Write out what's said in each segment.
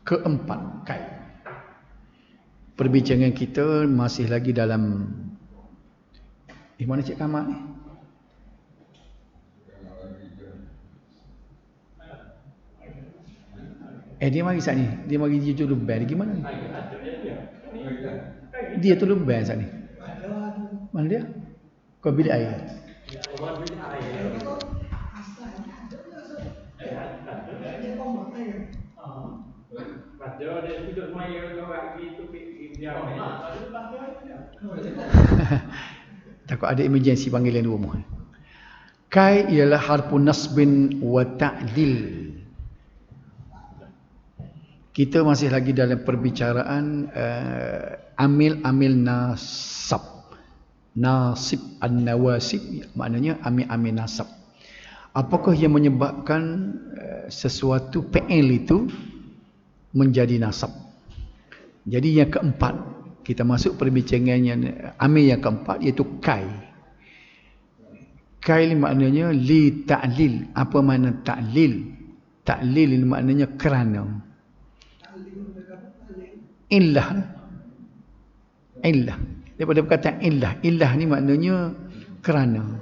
keempat, kai. Perbincangan kita masih lagi dalam mana Cik Kamal ni? Dia mari saat ni. Dia mari dia tu lebih. Dia gimana ni? Dia tu lebih saat ni. Mana dia? Kau bilik air. Takut ada emergency panggilan di rumah. Kai ialah harfu nasbin wa ta'lil. Kita masih lagi dalam perbicaraan amil-amil nasab. Nasib an-nawasib maknanya amil-amil nasab. Apakah yang menyebabkan sesuatu fi'il itu menjadi nasab? Jadi yang keempat, kita masuk perbincangan yang amil yang keempat iaitu kai. Kai ini maknanya li ta'lil. Apa makna ta'lil? Ta'lil ini maknanya kerana. Illah. Daripada perkataan illah. Illah ni maknanya kerana.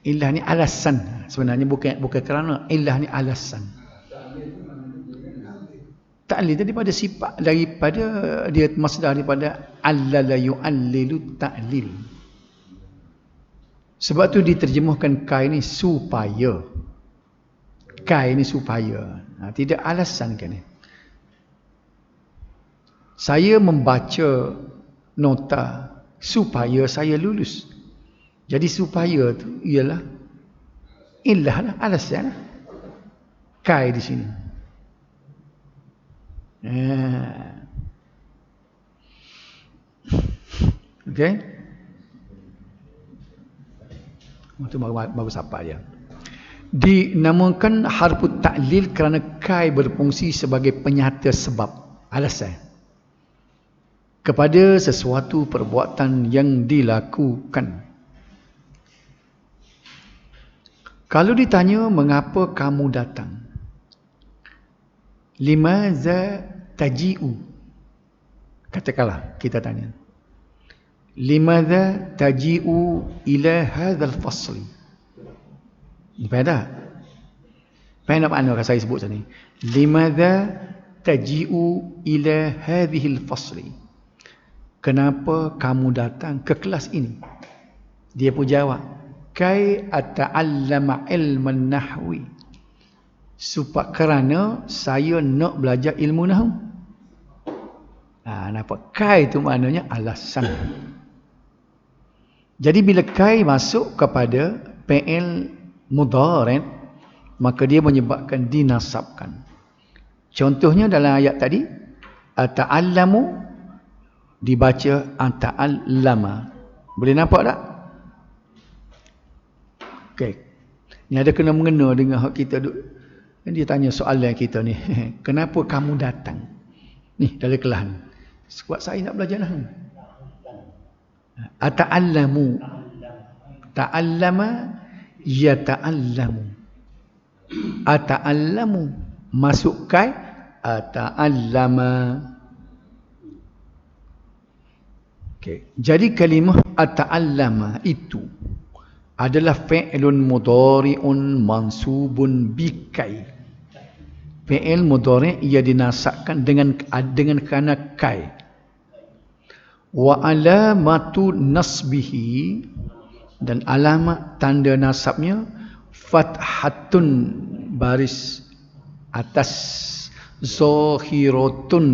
Illah ni alasan. Sebenarnya bukan kerana. Illah ni alasan. Ta'lil daripada sifat, daripada dia masdar daripada allala yu'allilu ta'lil. Sebab tu diterjemahkan kai ni supaya. Kai ni supaya. Tidak alasan kan ni. Saya membaca nota supaya saya lulus. Jadi supaya tu ialah illah lah, alasan lah. Kai di sini. Okey. Itu baru siapa dia. Dinamakan harfu ta'lil kerana kai berfungsi sebagai penyata sebab, alasan kepada sesuatu perbuatan yang dilakukan. Kalau ditanya mengapa kamu datang? Limaza taji'u? Katakanlah kita tanya. Limaza taji'u ila hadzal fasli? Pada nak makna kalau saya sebut tadi. Limaza taji'u ila hadhil fasli? Kenapa kamu datang ke kelas ini? Dia pun jawab, kai ata'allama ilman nahwi. Supaya kerana saya nak belajar ilmu nahwu. Nampak? Kai itu maknanya alasan. Jadi bila kai masuk kepada fi'il mudhari', maka dia menyebabkan dinasabkan. Contohnya dalam ayat tadi, ata'allamu dibaca ata'allama. Boleh nampak tak? Okey. Ni ada kena mengena dengan hak kita duk. Dia tanya soalan kita ni. Kenapa kamu datang? Ni dalam kelas ni. Sebab saya nak belajar nahwu. Ata'allamu. Ta'allama yata'allamu. Ata'allamu. Masuk kai ata'allama. Okay. Jadi kalimah ata'allama itu adalah fi'lun mudhari'un mansubun bikai. Fi'il mudhari' ia dinasabkan dengan kerana kai. Wa alamatu nasbihi, dan alamat tanda nasabnya fathatun, baris atas, zahiratun,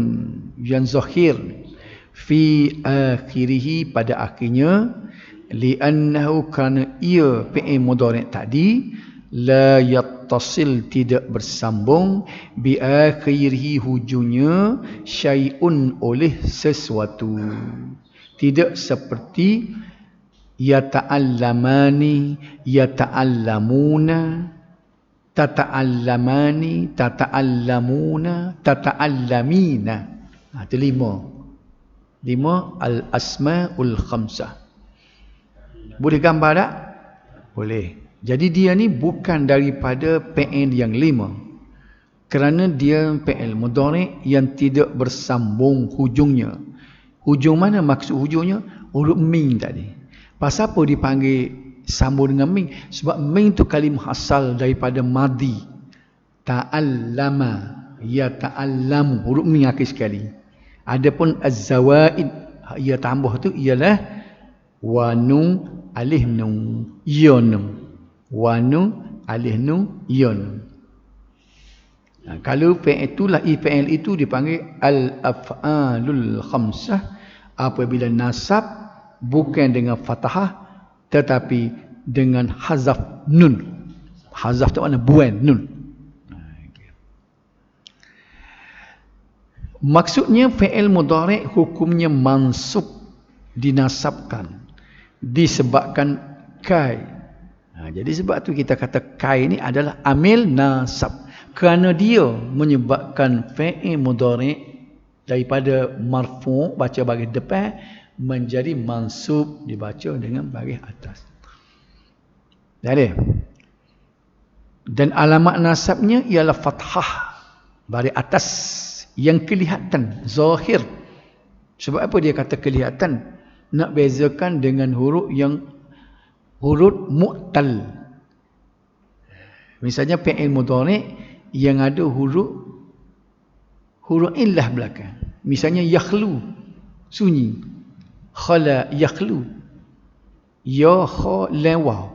yang zahir, fi akhirih, pada akhirnya, li'annahu, kerana ia fi'il mudhari' tadi la yattasil, tidak bersambung, bi akhirih, hujungnya, syai'un, oleh sesuatu. Tidak seperti yata'allamani, yata'allamuna, tata'allamani, tata'allamuna, tata'allamina. Itu lima al-asma'ul khamsah. Boleh gambar tak? Boleh. Jadi dia ni bukan daripada fi'il yang 5. Kerana dia fi'il mudhari' yang tidak bersambung hujungnya. Hujung mana maksud hujungnya? Huruf min tadi. Pasal apa dipanggil sambung dengan min? Sebab min tu kalimah asal daripada madi. Ta'allama, ya ta'allamu, huruf min akhir sekali. Adapun az-zawaid, ia tambah tu ialah wanu alif nun yun. Wanu alif nun yun. Kalau fi'il itulah fi'il itu dipanggil al-af'alul khamsah apabila nasab bukan dengan fathah tetapi dengan hazaf nun. Hazaf tu makna buang nun. Maksudnya fi'il mudhari' hukumnya mansub, dinasabkan disebabkan kai. Jadi sebab tu kita kata kai ini adalah amil nasab. Kerana dia menyebabkan fi'il mudhari' daripada marfu' baca baris depan menjadi mansub dibaca dengan baris atas. Jadi dan alamat nasabnya ialah fathah baris atas yang kelihatan zahir. Sebab apa dia kata kelihatan? Nak bezakan dengan huruf yang huruf mu'tal. Misalnya fi'il mudhari' yang ada huruf illah belakang. Misalnya yakhlu, sunyi. Khala yakhlu. Ya kha lam waw.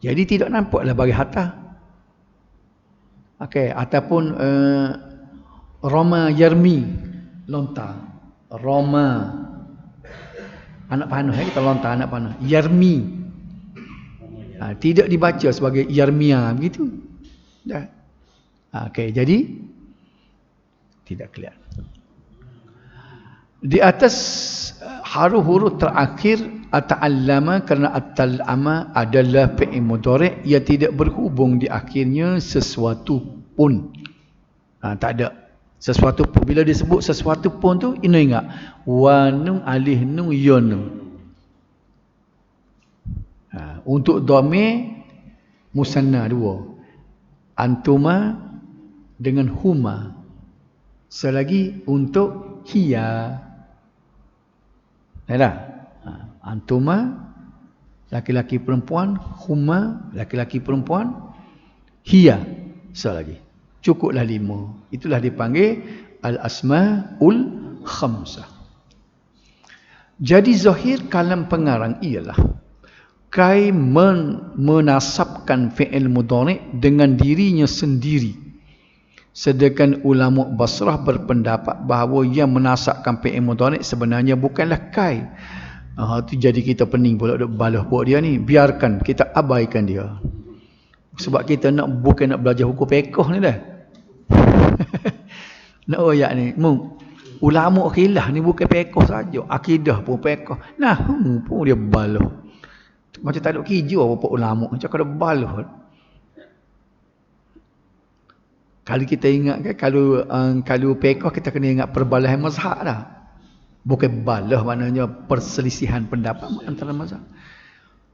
Jadi tidak nampaklah baris atas. Okey, ataupun Roma yarmi, lontar. Roma anak panah, kita lontar anak panah. Yarmi. Tidak dibaca sebagai yarmia begitu. Dah. Okey, jadi tidak clear. Di atas huruf terakhir at-ta'allama, kerana at-ta'allama adalah fi'il mudhari' yang tidak berhubung di akhirnya sesuatu pun. Tak ada sesuatu pun. Bila disebut sesuatu pun tu, ini ingat wa nun alif nun yun. Untuk dhamir musanna dua. Antuma dengan huma. Selagi untuk hiya. Dah. Antuma laki-laki perempuan, huma laki-laki perempuan, hiya selagi. Cukuplah 5. Itulah dipanggil al-asmaul khamsah. Jadi zahir kalam pengarang ialah kai menasabkan fi'il mudhari' dengan dirinya sendiri. Sedangkan ulama Basrah berpendapat bahawa yang menasabkan fi'il mudhari' sebenarnya bukanlah kai. Itu jadi kita pening pula duk balah buat dia ni. Biarkan, kita abaikan dia. Sebab kita bukan nak belajar hukum fiqh ni dah. Nak royak ni. Ulama khilaf ni bukan fiqh saja, akidah pun fiqh. Nah, pun dia balah. Macam tak ada kerja apa ulama. Macam ada balah. Kalau kita ingat kan, kalau fiqh kita kena ingat perbalahan mazhab dah. Bukan balah maknanya perselisihan pendapat antara mazhab.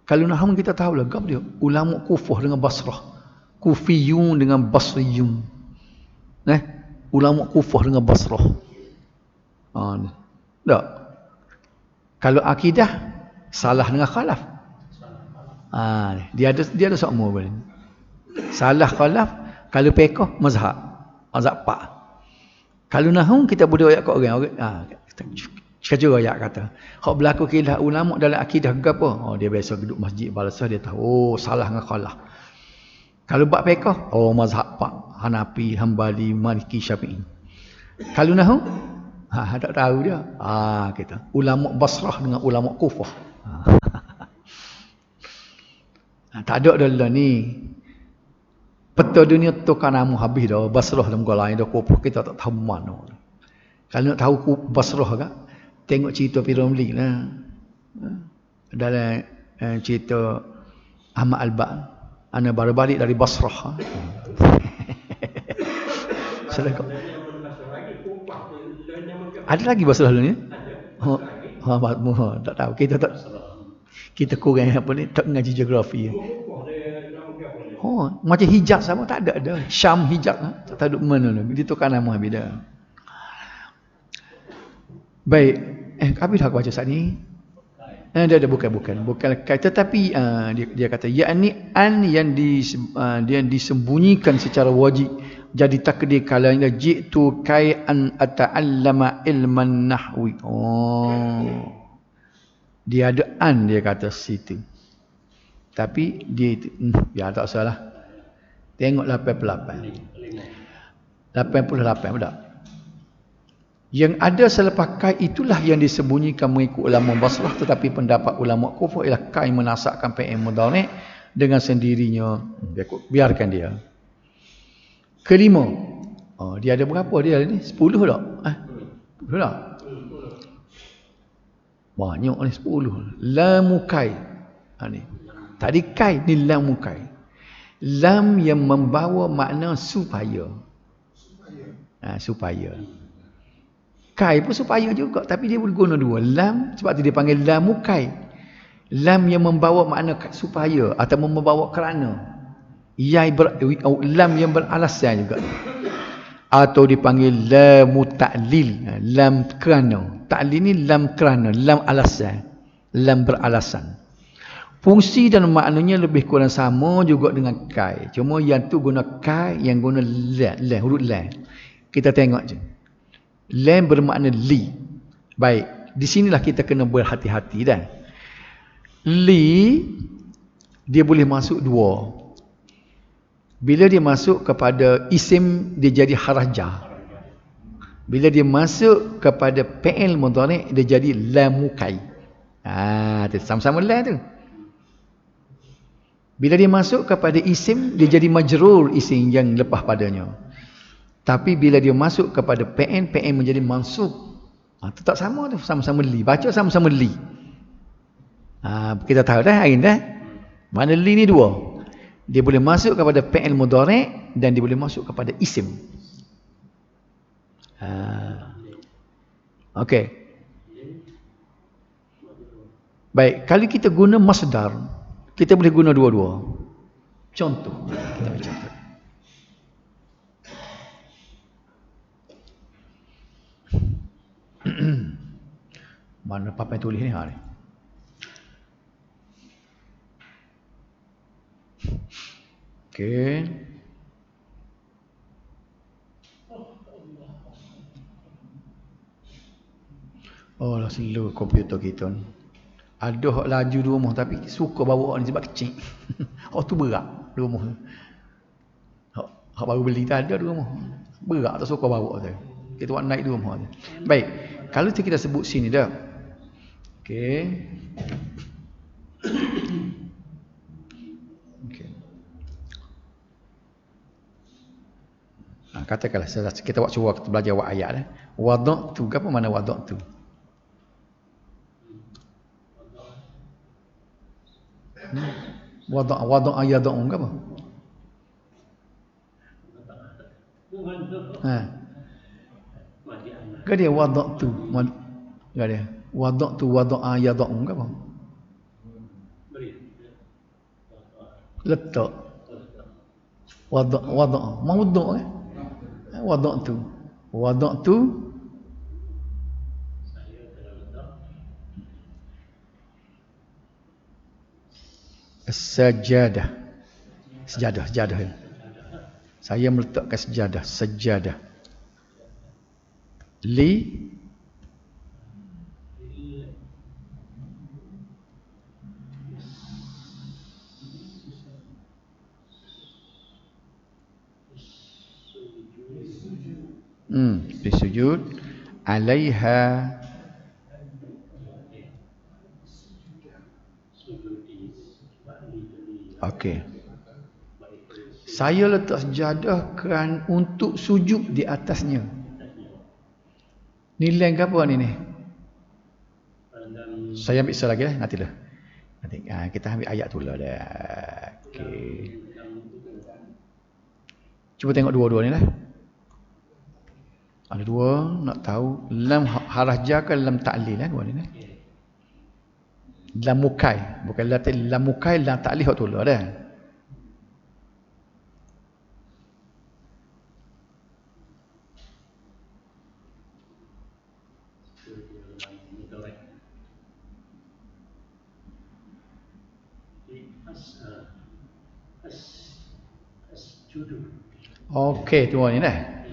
Kalau nahwu kita tahu lah gap dia. Ulama Kufah dengan Basrah. Kufiyun dengan Basriyun. Ulama Kufah dengan Basrah. Tak. Kalau akidah salah dengan khalaf. Dia ada sama boleh. Salah khalaf. Kalau fiqh mazhab. Mazhab pak. Kalau nahwu kita boleh ayat kat orang. Kita ayat kata. Hak berlaku khilaf ulama dalam akidah ke apa? Dia biasa duduk masjid balasah dia tahu. Salah dengan khalaf. Kalau bab fiqh, mazhab pak. Hanafi, Hambali, Maliki, Syafi'i. Kalau nahwu tak tahu dia. Kita. Ulama Basrah dengan ulama Kufah. Tak ada dalam ni. Peta dunia tu kan nama habis dah. Basrah dalam gua lain dah. Kufah kita tak tahu mana. Kalau nak tahu Basrah kan, tengok cerita Piramli lah. Dalam cerita Ahmad Al-Ba'. Ana baru balik dari Basrah. Ada lagi Basrah ni? Tak tahu. Kita kurang apa ni, tak ngaji geografi. Oh, macam hijab sama tak ada dah. Syam hijab tak tahu mana dah. Ditukar nama beda. Baik. Habis dah aku baca saat ni. Dia bukan kai, tetapi dia kata yakni an yang disembunyikan secara wajib. Jadi takdir kalanya jitu kai an ata'allama ilman nahwi. Oh. Dia ada an dia kata situ. Tapi dia ya tak salah. Tengok 88 betul. Yang ada selepas kai itulah yang disembunyikan mengikut ulama Basrah, tetapi pendapat ulama Kufah ialah kai menasakkan fi'il mudhari' dengan sendirinya. Biarkan dia. Kelima. Dia ada berapa dia ni? 10 tak? 10 tak? Banyak ni 10. Lamu kai. Ni. Tadi kai ni lam kai. Lam yang membawa makna supaya. Supaya. Kai pun supaya juga, tapi dia boleh guna dua. Lam sebab tu dia panggil lam kai. Lam yang membawa makna supaya atau membawa kerana. Lam yang beralasan juga. Atau dipanggil lam ta'lil. Lam kerana. Ta'lil ni lam kerana, lam alasan. Lam beralasan. Fungsi dan maknanya lebih kurang sama juga dengan kai. Cuma yang tu guna kai, yang guna la, huruf la. Kita tengok je. Lam bermakna li. Baik, di sinilah kita kena berhati-hati dah. Li dia boleh masuk dua. Bila dia masuk kepada isim, dia jadi harajah. Bila dia masuk kepada fi'il mudhari', dia jadi lamukai. Sama-sama la tu. Bila dia masuk kepada isim, dia jadi majrur isim yang lepas padanya. Tapi bila dia masuk kepada fi'il, fi'il menjadi mansub. Itu tak sama tu, sama-sama li. Baca sama-sama li. Kita tahu dah hari ni dah. Mana li ni dua. Dia boleh masuk kepada fi'il mudhari' dan dia boleh masuk kepada isim. Okey. Baik, kalau kita guna masdar, kita boleh guna dua-dua. Contoh, kita ambil contoh. Mana papan tulis ni hari? Okey. Oh lah slow komputer kita ni. Ada hak laju di rumah tapi suka bawa ni sebab kecil. Hak tu berat di rumah. Hak baru beli tak ada di rumah. Berat tak suka bawa tu. Kita buat naik di rumah tu. Baik, kalau tu kita sebut sini dah. Okey. Okey. Katakanlah kita buat cuba kita belajar buat ayat dah. Wada'tu, apa mana wada'tu? Wada'a yada'u ke apa? Ke dia wada'tu? Ke dia? Wada'tu wada'a yada'u ke apa? Letak. Wada'a. Mawdu' kan? Wada'tu sajadah. Sejadah. Saya meletakkan sejadah. Li bisujud alaiha okey. Saya letak sejadah kan untuk sujud di atasnya. Nilai ke apa ni? Saya ambil lagi lah, nantilah. Nanti kita ambil ayat tu lah dah. Okey. Cuba tengok dua-dua ni lah. Ada dua, nak tahu lam harajah ke lam ta'lil kan dua ni lah. Lam mukai, bukan lam ta'lil hak tu lah dah. Okey, tu ni dah.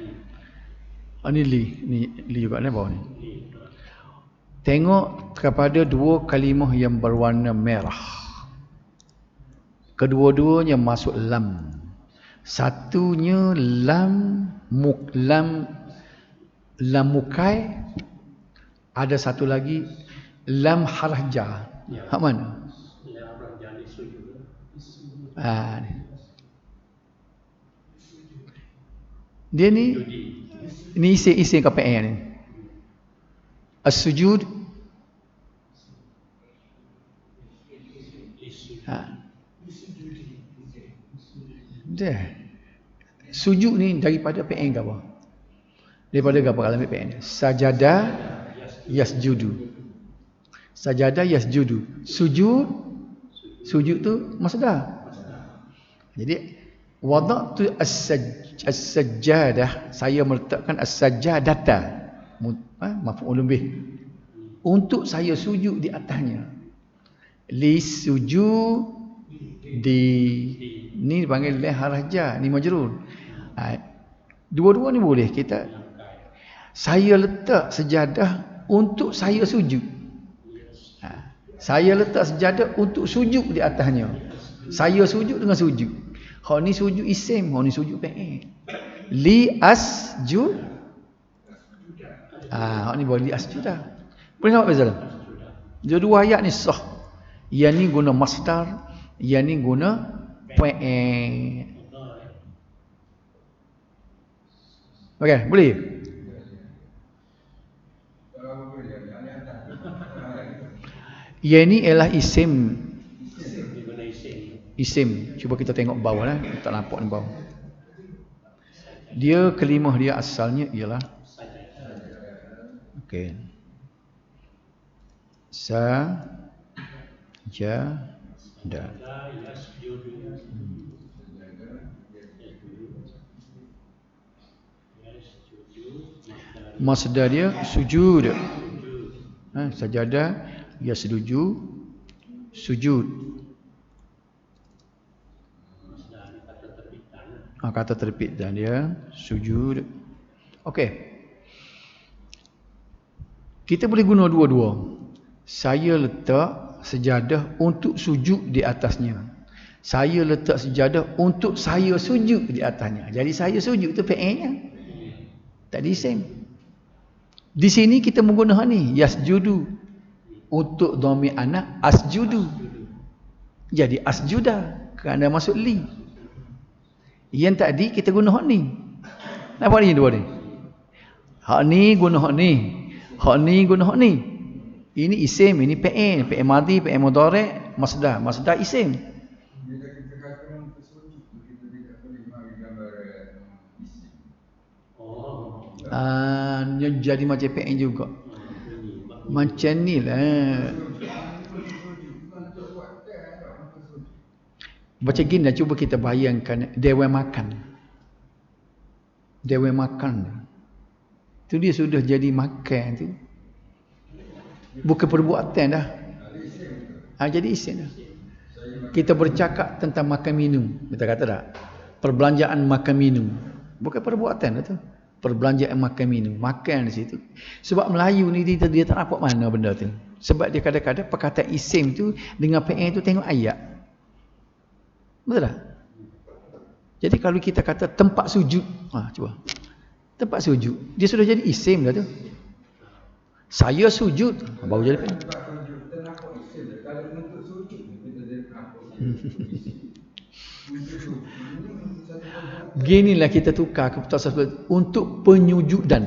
Ni li juga ni bawah ni. Tengok kepada dua kalimah yang berwarna merah. Kedua-duanya masuk lam. Satunya lam mukai. Ada satu lagi lam harja. Hak mana? Dia ni isim ke PN ni. As-sujud. Dah. Sujud ni daripada PN ke apa? Daripada apa kalau ambil PN? Sajada yasjudu. Sajada yasjudu. Sujud tu masdar. Jadi wada'tu as-sajjadah, saya meletakkan as-sajjadata, maf'ulun bih, untuk saya sujud di atasnya. Li sujud di ni dipanggil la harja, ni majrur. Dua-dua ni boleh kita. Saya letak sejadah untuk saya sujud. Saya letak sejadah untuk sujud di atasnya. Saya sujud dengan sujud. Hak ni sujud isim, hak ni sujud fi'il. Li asjud. Hak ni boleh li asjudah. Boleh nampak beza tak? Dua ayat ni sah. Yang ni guna masdar, yang ni guna fi'il. Okey, boleh? Yang ni ialah isim. Isim. Cuba kita tengok bawah lah. Tak nampak ni bawah. Dia kalimah dia asalnya ialah okey. Sajada. Masdar dia sujud. Sajada yasjudu sujud. Kata terpit dan dia sujud. Okey. Kita boleh guna dua-dua. Saya letak sejadah untuk sujud di atasnya. Saya letak sejadah untuk saya sujud di atasnya. Jadi saya sujud tu fi'ilnya. Tak isim. Di sini kita menggunakan ni yasjudu. Untuk dhamir anak asjudu. Jadi asjuda kerana masuk li. Yang tadi kita guna hak ni. Nampak ni dua ni. Hak ni guna hak ni. Hak ni guna hak ni. Ini isim, ini fi'il, fi'il madhi, fi'il mudhari', masdar, masdar isim. Jadi macam fi'il juga. Macam ni lah. Macam gini dah, cuba kita bayangkan dewan makan. Dewan makan. Tu dia sudah jadi makan tu. Bukan perbuatan dah. Jadi isim dah. Kita bercakap tentang makan minum. Kita kata tak? Perbelanjaan makan minum. Bukan perbuatan dah tu. Perbelanjaan makan minum. Makan di situ. Sebab Melayu ni dia tak nampak mana benda tu. Sebab dia kadang-kadang perkataan isim tu dengan fi'il tu tengok ayat. Betul tak? Jadi kalau kita kata tempat sujud, cuba. Tempat sujud, dia sudah jadi isim dah tu. Saya sujud, baru jadi fi'il. Beginilah kita tukar keputusan untuk penyujudan,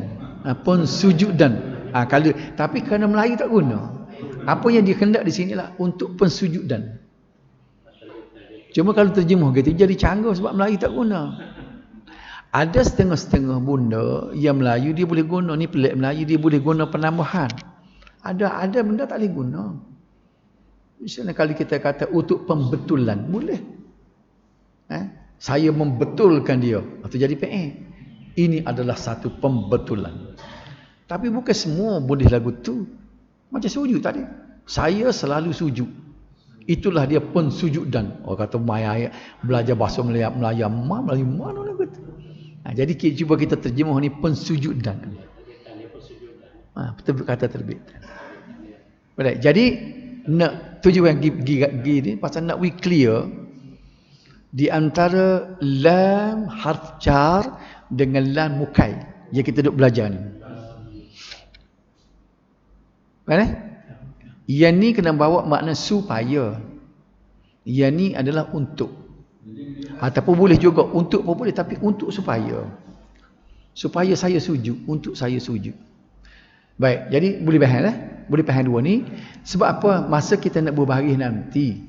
pensujudan. Kalau tapi kerana Melayu tak guna. Apa yang dikehendak di sinilah untuk pensujudan. Cuma kalau terjemah gitu jadi canggah sebab Melayu tak guna. Ada setengah-setengah benda yang Melayu dia boleh guna, ni pelik Melayu dia boleh guna penambahan. Ada benda tak boleh guna. Misalnya kalau kita kata untuk pembetulan, boleh. Saya membetulkan dia, itu jadi fi'il. Ini adalah satu pembetulan. Tapi bukan semua boleh lagu tu. Macam sujud tadi. Saya selalu sujud. Itulah dia pensujudan. Orang kata mai ayat belajar bahasa Melayu mana lagu tu. Jadi cuba kita terjemah ni pensujudan. Betul kata terbitan. Baik. Jadi nak tujuan gigi ni pasal nak we clear di antara lam harf jar dengan lam mukai yang kita duk belajar ni. Baik? Yang ni kena bawa makna supaya. Yang ni adalah untuk. Ataupun boleh juga untuk pun boleh, tapi untuk supaya. Supaya saya sujud, untuk saya sujud. Baik, jadi boleh faham lah. Boleh faham dua ni. Sebab apa? Masa kita nak berbaris nanti.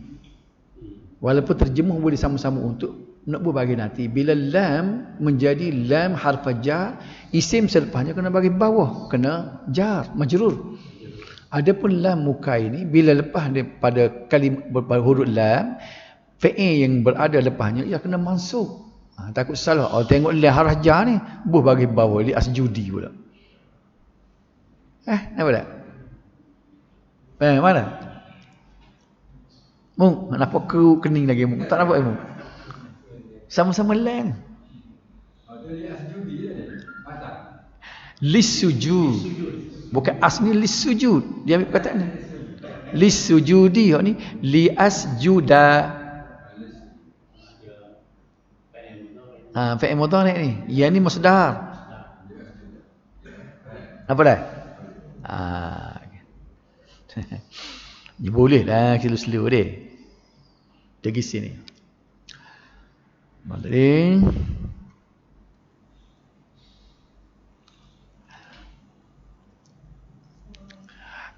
Walaupun terjemuh boleh sama-sama untuk nak berbaris nanti. Bila lam menjadi lam harf jar, isim selepasnya kena bagi bawah, kena jar, majrur. Adapun lam mukai ni bila lepas daripada kalimah huruf lam, fi'il yang berada lepasnya ia kena mansub. Takut salah. Oh tengok lam harf jar ni, buh bagi bawah li asjudi pula. Nampak tak? Mana? Mung, nampak keruk kening lagi mung. Tak nampak mung. Sama-sama lam. Lis-sujud. Bukan as ni lis-sujud. Dia ambil perkataan ni. Lis-sujudi ni li asjuda. Fi'il mudhari' ni. Yang ni masdar. Apa dah? Boleh lah slow-slow deh. Dari sini. Mari.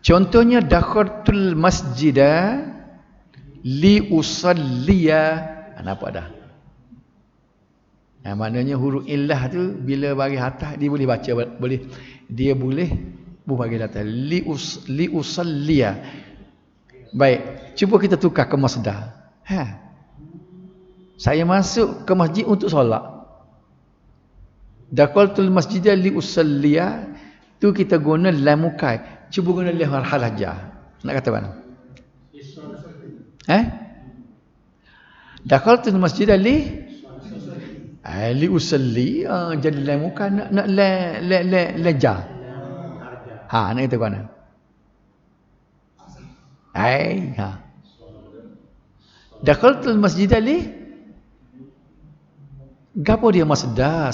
Contohnya dakhaltul masjidah li usalliya. Nampak dah? Maknanya huruf illah tu bila bagi atas dia boleh baca, boleh dia boleh bagi atas li usalliya. Baik, cuba kita tukar ke masdar. Saya masuk ke masjid untuk solat. Dakhaltul masjidah li usalliya tu kita guna lam mukai. Cuba guna lam harf jar. Nak kata mana? Dakhaltul masjidah li usalli, jadi lam mukai nak la jar. Nak kata mana? Dakhaltul masjidah li gapo dia masdar?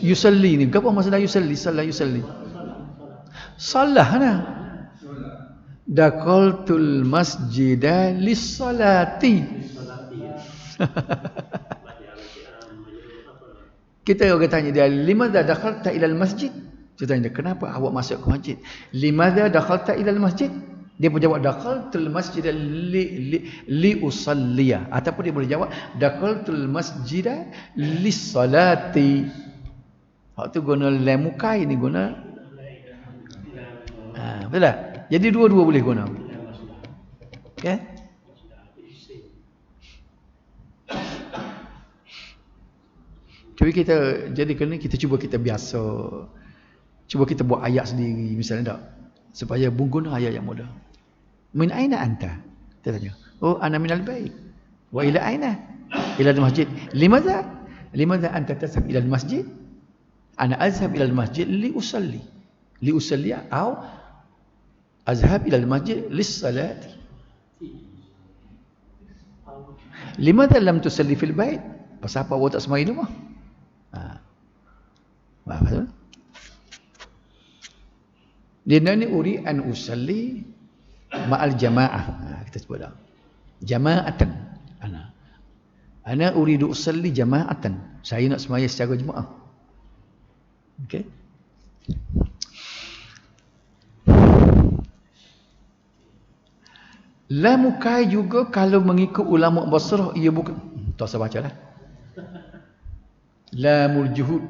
Yusalli ni gapo masdar yusalli? Yusalli. Salah nah. Dakhaltul masjidah lis-salati. Kita orang tanya dia, limadha dakhalta ilal masjid? Kita tanya dia, kenapa awak masuk ke masjid? Limadha dakhalta ilal masjid? Dia pun jawab dakhaltul masjidah li usalliya. Ataupun dia boleh jawab dakhaltul masjidah lis-salati. Waktu guna lam mukai ni guna betul tak? Jadi dua-dua boleh guna. Okay? Jadi kita cuba kita biasa. Cuba kita buat ayat sendiri misalnya tak. Supaya guna ayat yang mudah. Min aina anta? Kita tanya. Oh, ana minal bait. Wa ila aina? Ila al-masjid. Limadha anta tazhab ila al-masjid? Ana azhab ila al-masjid li usalli. Li usalliya atau azhab ila al-masjid lis-salati. Limadha lam tusalli fil bait? Pasal apa awak tak sembahyang di rumah? Betul? Dia ni uri an usalli ma'al jamaah. Kita sebut dah. Jama'atan. Ana uridu usalli jama'atan. Saya nak sembahyang secara jemaah. Okey. La mukai juga kalau mengikut ulama Basrah ia bukan. Tak usah bacalah. Lamul juhud.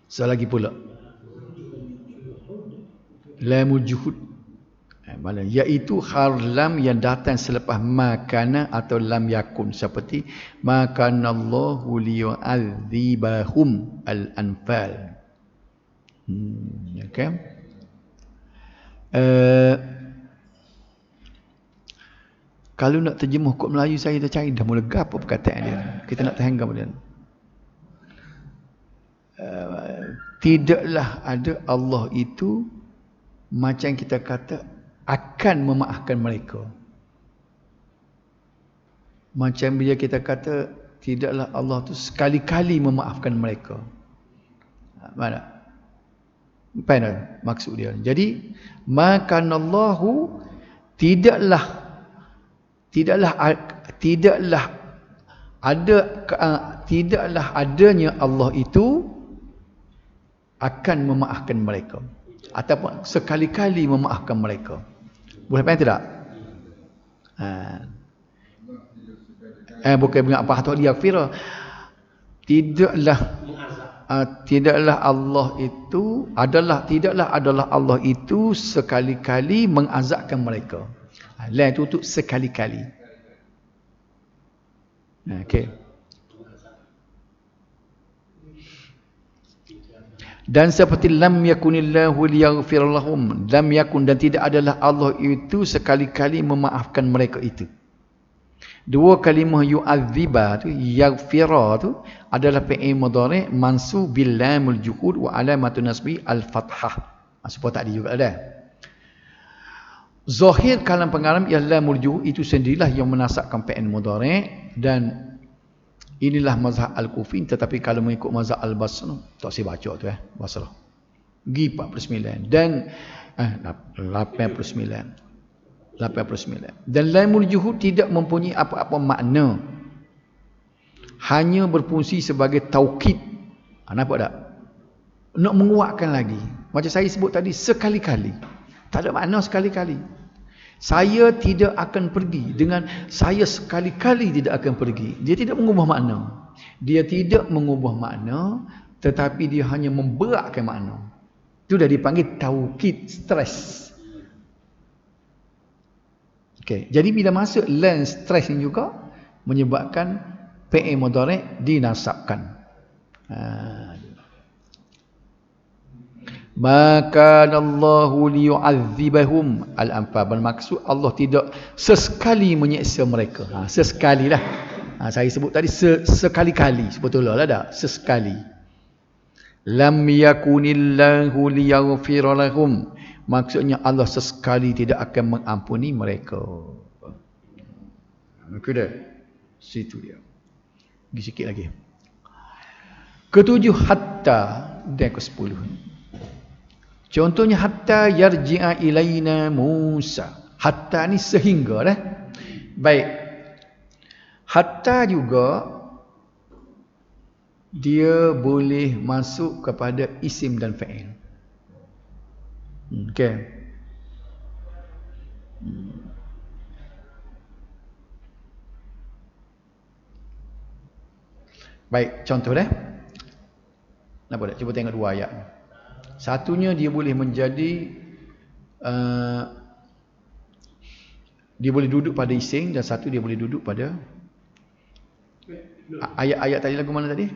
Selagi pula. Lamul juhud. Mana iaitu harf lam yang datang selepas makana atau lam yakun seperti makanallahu liyu'adzibahum al-anfal. Okay. Kalau nak terjemuh kod Melayu saya dah cari dah mula gap apa perkataan dia. Kita nak terhanggang pada tidaklah ada Allah itu macam kita kata akan memaafkan mereka. Macam bila kita kata tidaklah Allah tu sekali-kali memaafkan mereka. Mana? Apa maksud dia? Jadi makanallahu tidaklah adanya Allah itu akan memaafkan mereka ataupun sekali-kali memaafkan mereka. Boleh faham tidak? Bukan dengan apa atau dia kafir. Tidaklah Allah itu tidaklah Allah itu sekali-kali mengazabkan mereka. La itu untuk sekali-kali. Okey. Dan seperti lam yakunillahu liyaghfir lahum, lam yakun dan tidak adalah Allah itu sekali-kali memaafkan mereka itu. Dua kalimah yu'adziba tu, yaghfira tu adalah fi'il mudhari' mansub bil lamul juhud wa alamatun nasbi al-fathah. Supaya tak ada juga ada. Zahir kalam pengarang ialah lamul juhud itu sendirilah yang menasabkan fi'il mudhari' dan inilah mazhab al-Kufi, tetapi kalau mengikut mazhab al-Basri tak saya baca tu Basrah. Gi 49 dan 89. Dan lamul juhud tidak mempunyai apa-apa makna. Hanya berfungsi sebagai taukid. Nampak tak? Nak menguatkan lagi. Macam saya sebut tadi, sekali-kali. Tak ada makna sekali-kali. Saya tidak akan pergi dengan saya sekali-kali tidak akan pergi. Dia tidak mengubah makna. Dia tidak mengubah makna, tetapi dia hanya memberatkan makna. Itu dah dipanggil taukid, stres. Okay. Jadi bila masuk lam stres ini juga menyebabkan fi'il mudhari' dinasabkan. Maka Allahu liyu'adzibahum al-anfal, bermaksud Allah tidak sesekali menyiksa mereka. Sesekalilah. Saya sebut tadi sekali-kali, sebetulnya lah dah sesekali. Lam yakunillahu liyaghfir lahum, maksudnya Allah sesekali tidak akan mengampuni mereka. Sudah. Situ dia. Pergi sikit lagi. Ketujuh hatta dan ke-10. Contohnya hatta yarji'a ilaina Musa. Hatta ni sehingga dah. Baik. Hatta juga dia boleh masuk kepada isim dan fa'il. Okey. Baik, contoh dah. Nampak tak? Cuba tengok dua ayat. Satunya dia boleh menjadi dia boleh duduk pada isim, dan satu dia boleh duduk pada ayat-ayat tadi. Lagu mana tadi?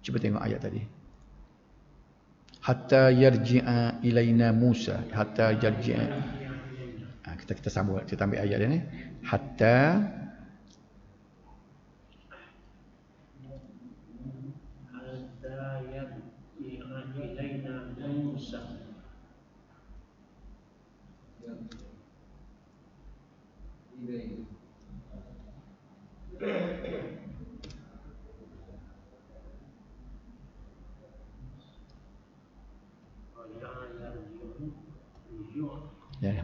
Cuba tengok ayat tadi. Hatta yarji'a ilaina Musa. Hatta yarji'a. Kita sambung, kita ambil ayat dia ni. Hatta yarji'a ilaina Musa. Ya.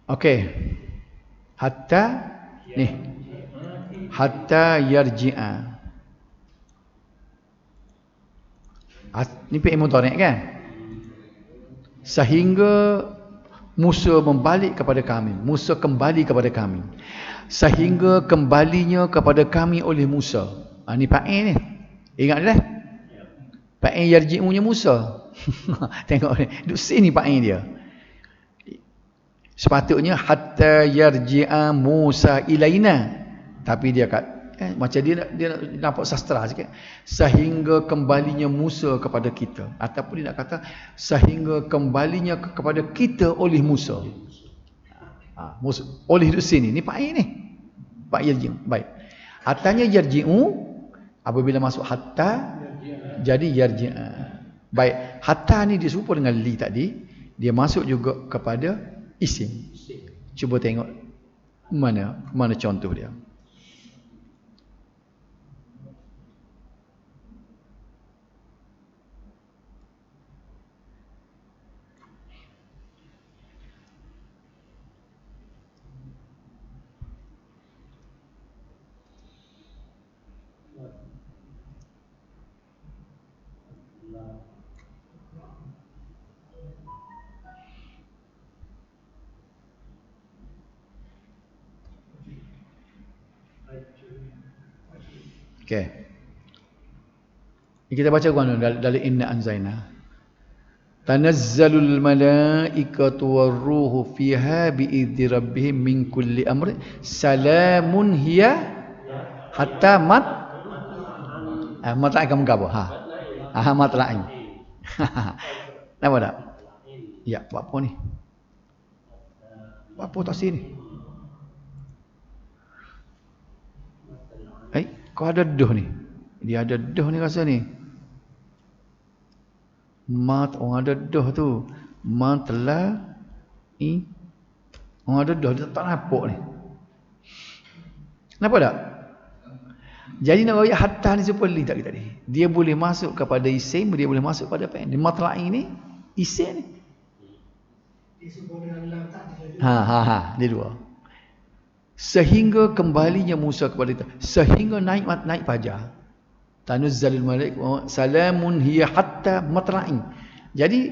Okey. Hatta ni. Hatta yarji'a. Ni fi'il mudhari' kan? Sehingga Musa membalik kepada kami. Musa kembali kepada kami. Sehingga kembalinya kepada kami oleh Musa. Ni fa'il ni. Ingat dah? Fa'il yarji'unya Musa. Tengok ni. Duk sini fa'il dia. Sepatutnya hatta yarji'a Musa ilaina. Tapi dia kat Macam dia nak nampak sastra sikit. Sehingga kembalinya Musa kepada kita. Ataupun dia nak kata sehingga kembalinya kepada kita oleh Musa. Musa oleh di sini. Ni Pak ni. Pak yarji'u. Baik. Hatanya yarji'u apabila masuk hatta jadi yarji'a. Baik. Hatta ni dia serupa dengan li tadi. Dia masuk juga kepada isim. Cuba tengok mana contoh dia. Okey. Kita baca dari inna anzalna. Tanazzalul malaikatu warruhu fiha bi'idzni rabbihim min kulli amrin salamun hiya hatta matla'in kamu apa? Matla'in. Nama tak? Ya, buat apa ni? Buat apa tafsir ni? Kau ada doh ni. Dia ada doh ni rasa ni. Orang ada doh tu. Orang ada doh dia tak nampak ni. Kenapa tak? Jadi nak bagi hatta ni seperti tak kita ni. Dia boleh masuk kepada isim, dia boleh masuk pada pen. Di matla'i ni isim ni. Dia dua. Sehingga kembalinya Musa kepada kita, sehingga naik fajar. Tanuzzalul malaikatu salamun hiya hatta matla'in. Jadi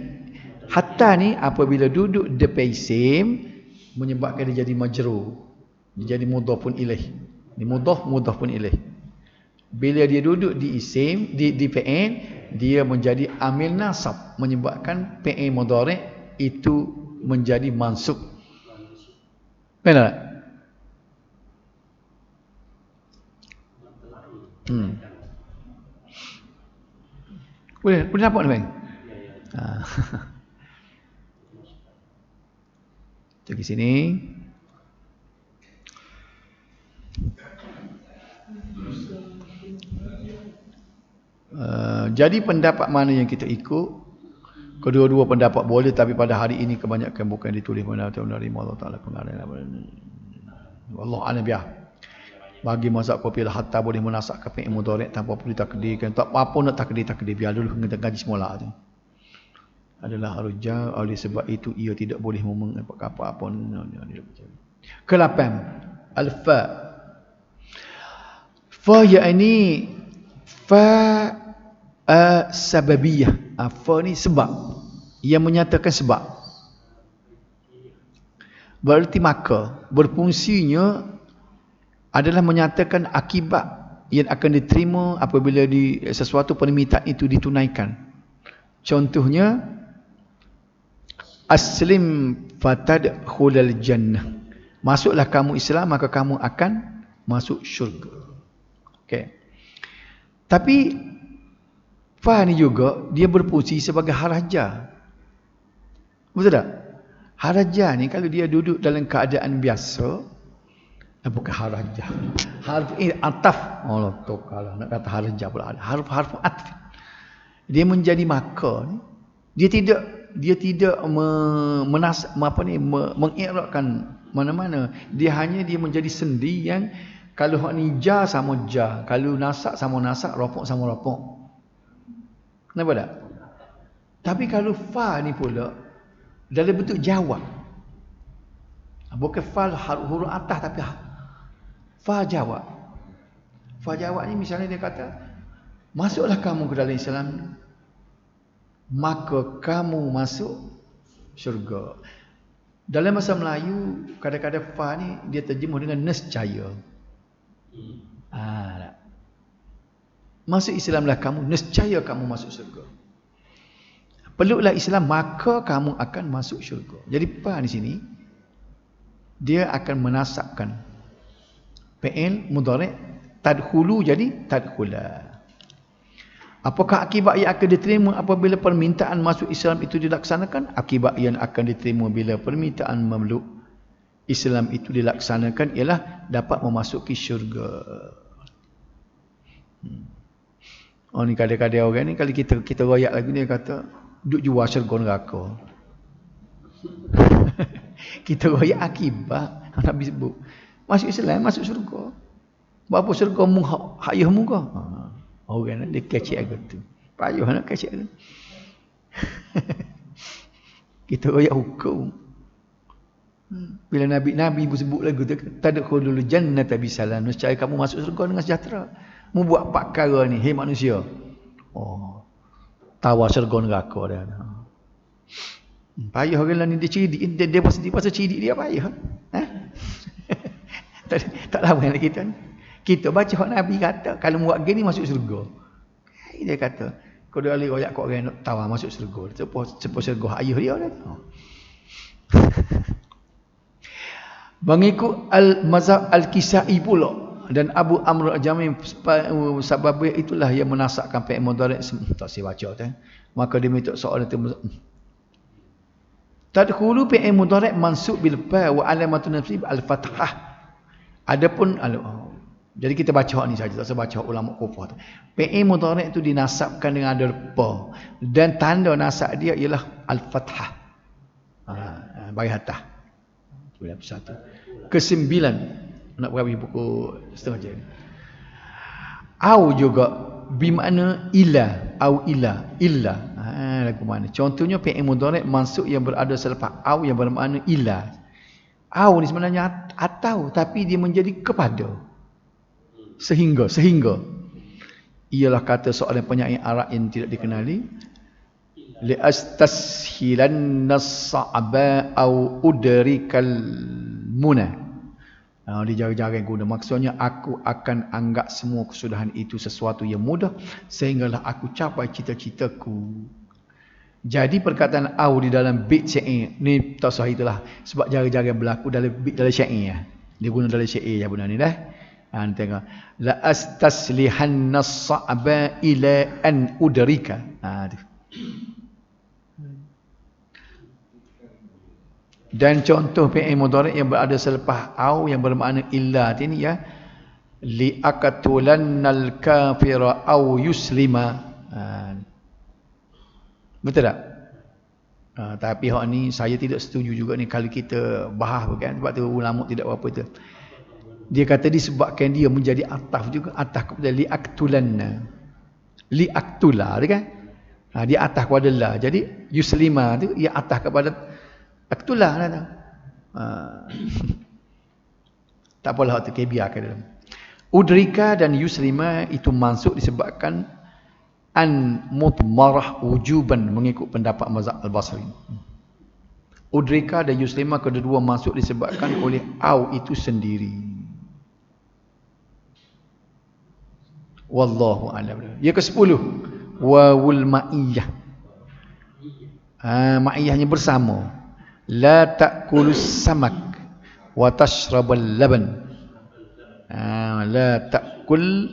hatta ni apabila duduk depan isim menyebabkan dia jadi majrur. Dia jadi mudhafun ilaih. Ni mudhaf pun ilaih. Bila dia duduk di isim di fi'il, dia menjadi amil nasab, menyebabkan fi'il mudhari' itu menjadi mansub. Benar tak? Boleh nampak ni bang? Pergi sini. Jadi pendapat mana yang kita ikut? Kedua-dua pendapat boleh, tapi pada hari ini kebanyakan bukan ditulis mana dari Allah Taala pengarang. Allah a'lam biah. Bagi mazhab Qabil hatta boleh menasakkan fi'il mudhari' tanpa perlu takdirkan. Tak apa nak takdir biar dulu ngaji semula tu. Adalah arja, oleh sebab itu ia tidak boleh apa-apa. Ke-8 al-fa. Fa yakni fa sababiyah. Fa ni sebab. Ia menyatakan sebab. Berarti maka berfungsinya adalah menyatakan akibat yang akan diterima apabila sesuatu permintaan itu ditunaikan. Contohnya aslim fatadkhulal jannah. Masuklah kamu Islam maka kamu akan masuk syurga. Okey. Tapi fa ni juga dia berfungsi sebagai haraja. Betul tak? Haraja ni kalau dia duduk dalam keadaan biasa, bukan harajah. Harf ataf. Allah tokalah nak kata harajah pula. Harf atf. Dia menjadi maka ni. Dia tidak mengikrarkan mana-mana. Dia menjadi sendi yang kalau hak ni ja sama ja, kalau nasak sama nasak, rafaq sama rafaq. Kenapa tak? Tapi kalau fa ni pula dalam bentuk jawab. Bukan fa huruf atas tapi fa jawab. Fa jawab ni misalnya dia kata, masuklah kamu ke dalam Islam, maka kamu masuk syurga. Dalam bahasa Melayu, kadang-kadang fa ni dia terjemuh dengan nescaya. Masuk Islamlah kamu, nescaya kamu masuk syurga. Peluklah Islam, maka kamu akan masuk syurga. Jadi fa di sini dia akan menasabkan fi'il mudhari' Tadkhulu jadi tadkhula. Apakah akibat yang akan diterima apabila permintaan masuk Islam itu dilaksanakan? Akibat yang akan diterima bila permintaan memeluk Islam itu dilaksanakan ialah dapat memasuki syurga. Oh ni kadang-kadang orang ni kalau kita royak lagu ni kata duk jual syurga neraka. Kita royak akibat Nabi sebut. Masuk Islam masuk syurga. Berapa syurga mu hayah muka? Orang dia kecek aku tu. Payah nak kecek tu. Kita royak hukum. Bila Nabi pun sebut lagu tu, tadkhulul jannata bisalam, nescaya kamu masuk syurga dengan sejahtera. Mu buat empat perkara ni, hei manusia. Oh. Tawar syurga neraka dah. Payah orang ni dia cidik, dia pasal cidik dia payah. Tak lama nak kita ni. Kita baca hak Nabi kata, kalau buat gini masuk syurga. Dia kata, kau dah ali royak kau orang nak tawar masuk syurga. Cepat syurga ayah dia dah. Mengikut al-mazhab al-Kisai pula dan Abu Amr al-Jami sebab itulah yang menasakkan fi'il mudhari' tak saya baca tu. Maka dia minta soalan tu. Tadkhulu fi'il mudhari' mansub bil fa wa alamatun nasib al-fathah. Adapun jadi kita baca ni saja, tak usah baca ulama kufah tu. Fi'il mudhari' tu dinasabkan dengan ada fa dan tanda nasab dia ialah al-fathah. Bagi atas. Satu. Kesembilan. Nak berhabis pukul setengah jam. Au juga bermakna ila. Au ila. Illa. Lagu mana? Contohnya fi'il mudhari' mansub yang berada selepas au yang bermakna ila. Au ni sebenarnya atau tapi dia menjadi kepada. Sehingga. Ialah kata soalan penyair Arab yang tidak dikenali. Li'astashilanna as-sa'ba au udrikal muna. Dia jarang-jarang guna. Maksudnya aku akan anggap semua kesudahan itu sesuatu yang mudah sehinggalah aku capai cita-citaku. Jadi perkataan au di dalam bait syair ni tak sah itulah sebab jarang-jarang berlaku dalam bait dalam syair. Dia guna dalam syair ya benda ni dah. Tengok la astaslihanna as-sa'ba ila an udrika. Dan contoh fi'il mudhari' yang berada selepas au yang bermakna illa ini ya li aqtulannal kafira au yuslima. Betul tak? Tapi hak ni saya tidak setuju juga ni kalau kita bahas bukan sebab tu ulama tidak apa itu. Dia kata disebabkan dia menjadi ataf juga ataf kepada li aqtulanna. Li aqtula kan? Dia ataf kepada la. Jadi yuslima tu ia ataf kepada itulah dah tahu. Tak apalah tu biarkan dalam. Udrika dan yuslima itu mansub disebabkan an mutmarah wujuban mengikut pendapat mazhab al-Basri. Udrika dan yuslima kedua mansub disebabkan oleh au itu sendiri. Wallahu a'lam. Yang ke-10 wawul ma'iyah. Ma'iyahnya bersama. La ta'kulus samak wa tashrabal laban. La ta'kul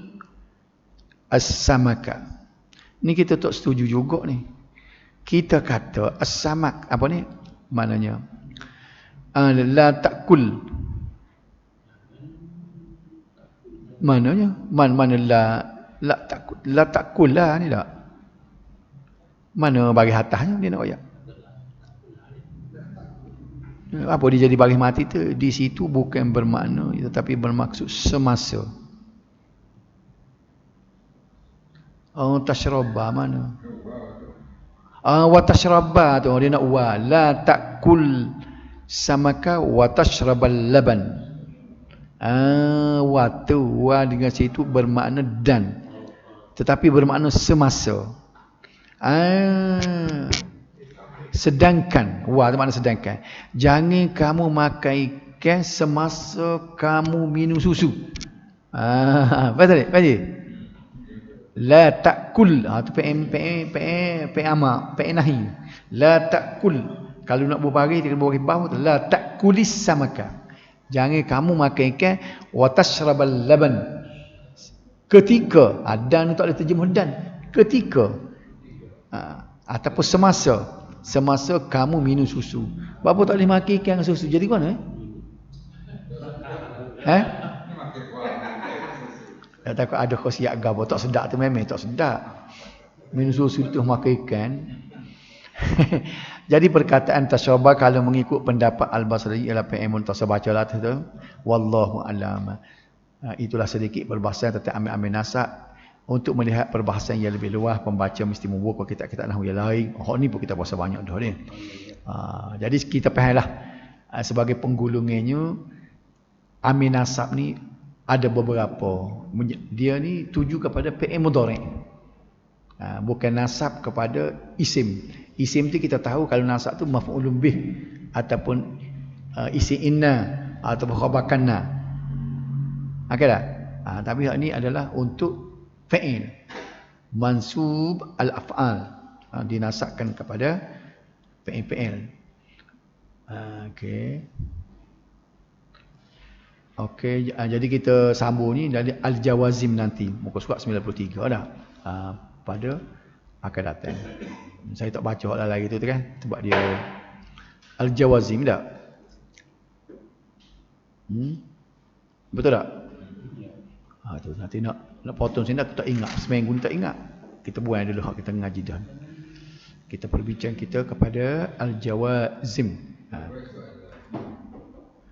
as-samaka. Ni kita tak setuju juga ni. Kita kata as-samak apa ni? Maknanya la ta'kul. Maknanya mana la ta'kul lah ni tak. Mana bagi atasnya dia nak ayat. Apa dia jadi baris mati tu? Di situ bukan bermakna tetapi bermaksud semasa. Tashraba mana? Wa tashraba tu dia nak wa la ta'kul samaka wa tashrabal laban. Wa tu wa dengan situ bermakna dan tetapi bermakna semasa. Sedangkan wa makna sedangkan jangan kamu makan ikan semasa kamu minum susu. Betul tak? La ta'kul tu PA nahi. La ta'kul kalau nak berbaris dia kena berbaris bawah tu la ta'kulis samaka. Jangan kamu makan ikan wa tashrabal laban ketika, dan tak ada terjemah dan, ketika, ataupun semasa kamu minum susu. Bapa tak boleh makan ikan dengan susu, jadi mana? Tak takut ada khasiat gabah tak sedap tu, memang tak sedap. Minum susu tu makan ikan. Jadi perkataan tasyabah kalau mengikut pendapat Al-Basri ialah PM tak bacalah tu. Wallahu alam. Itulah sedikit perbahasan tentang ambil-ambil nasab. Untuk melihat perbahasan yang lebih luas, pembaca mesti membuka kitab-kitab nahwu yang lain. Oh ni pun kita bahasa banyak dah ni. Jadi kita fahamlah sebagai penggulungannya amil nasab ni ada beberapa. Dia ni tuju kepada PM mudhari'. Bukan nasab kepada isim. Isim tu kita tahu kalau nasab tu maf'ulun bih ataupun isim inna ataupun khabar kanna. Okey tak? Tapi hak ni adalah untuk fa'il. Mansub al-af'al. Dinasabkan kepada fa'il. Okey. Okey, jadi kita sambung ni dari al-jawazim nanti muka surat 93 dah. Pada akan datang. Saya tak baca hak lagi tu kan sebab dia al-jawazim tak? Betul tak? Tu nanti nak potong sini aku tak ingat, seminggu ni tak ingat. Kita buang dulu hak kita ngaji dah. Kita perbincang kita kepada al-jawazim.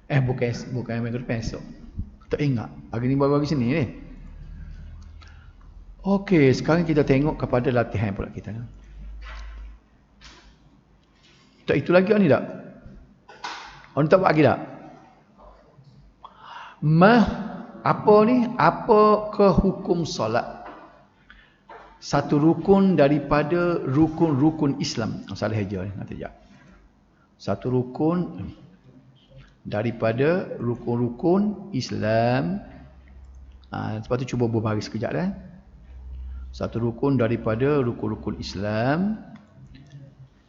Bukan minggu depan esok. Tak ingat. Hari ni baru hari sini ni. Okey, sekarang kita tengok kepada latihan pula kita. Tak itu lagi ni tak? Orang tak buat lagi tak? Apa ni? Apa ke hukum solat? Satu rukun daripada rukun-rukun Islam. Salah aja ni nanti jap. Satu rukun daripada rukun-rukun Islam. Lepas tu cuba berbagi sekejap dah. Satu rukun daripada rukun-rukun Islam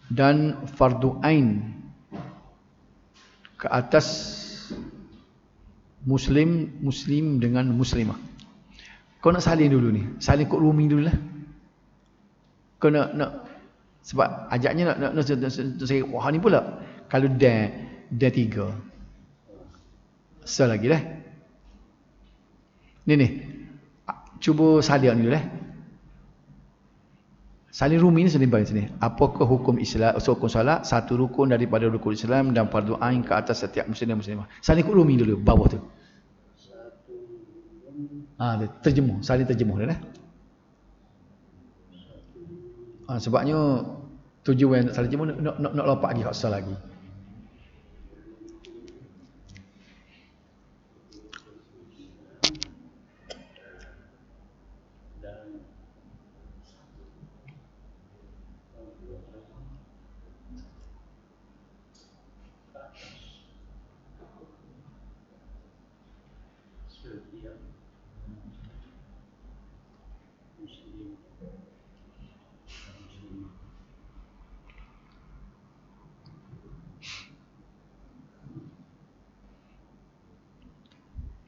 dan fardu ain ke atas muslim dengan muslimah. Kau nak salin dulu ni. Salin kod rumi dulu lah. Kau nak sebab ajaknya nak saya wah ni pula. Kalau dia 3. Lagi dah. Ni. Cuba salin dulu lah. Salin rumi ni sini bagi sini. Apakah hukum Islam, hukum salat? Satu rukun daripada rukun Islam dan fardu ain ke atas setiap muslim dan muslimah. Salin kod rumi dulu bawah tu. Terjemuh, salin terjemuh dah. Sebabnya tujuan salin terjemuh nak lompat lagi hak lagi.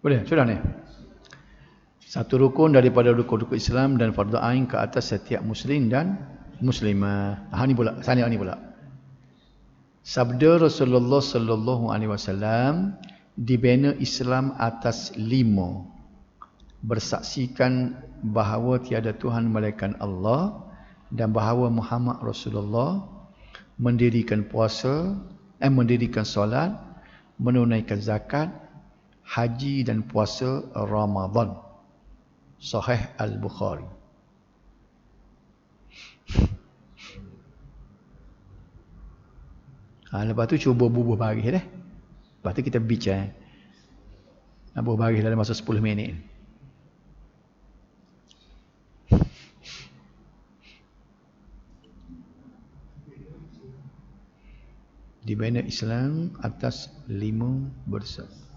Boleh, sudah ni. Satu rukun daripada rukun-rukun Islam dan fardu ain ke atas setiap muslim dan muslimah. Ni pula, sana ni pula. Sabda Rasulullah sallallahu alaihi wasallam, dibina Islam atas 5. Bersaksikan bahawa tiada Tuhan melainkan Allah dan bahawa Muhammad Rasulullah, mendirikan puasa, mendirikan solat, menunaikan zakat, haji dan puasa Ramadan. Sahih Al-Bukhari. Lepas tu cuba bubuh baris dah. Lepas tu kita bincang. Bubuh baris dalam masa 10 minit. Dibina Islam atas 5 bersaksi.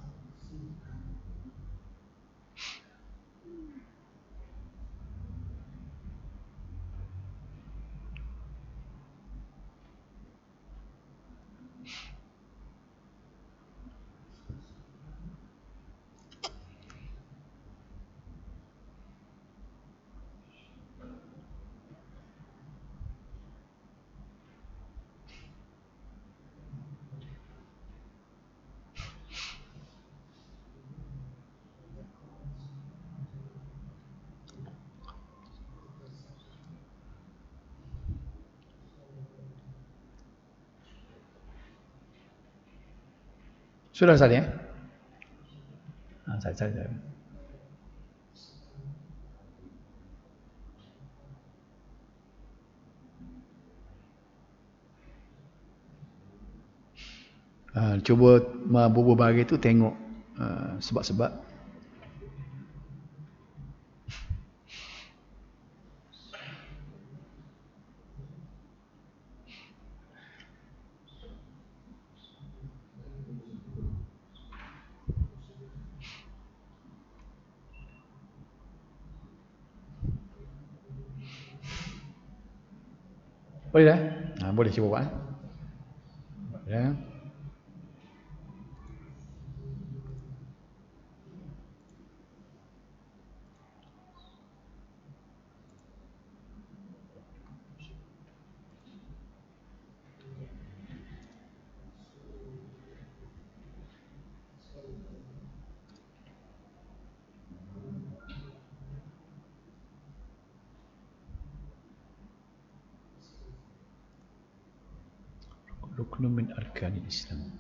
Sudah Ustaz ya? Saya. Cuba berbual bagi tu tengok sebab-sebab. Boleh dah? Boleh cuba buat. Ya. Rukun min arkanil Islam.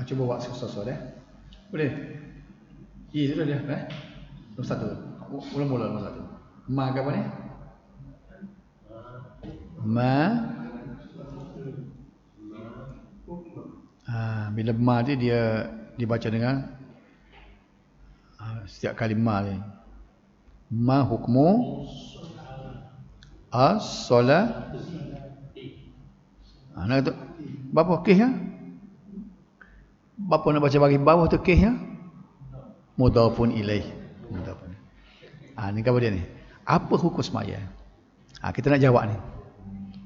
Cuba buat susah-susah dah. Boleh? Itu dah. Nombor satu. Mula-mula nombor satu. Ma ke apa ni? Ma. Bila ma dia dibaca dengan setiap kali ma ni. Ma hukmu as-solat. Nak kata berapa kisnya? Berapa nak baca bagi bawah tu kisnya? Mudhafun ilaih. Ni apa dia ni? Apa hukum semaya? Kita nak jawab ni.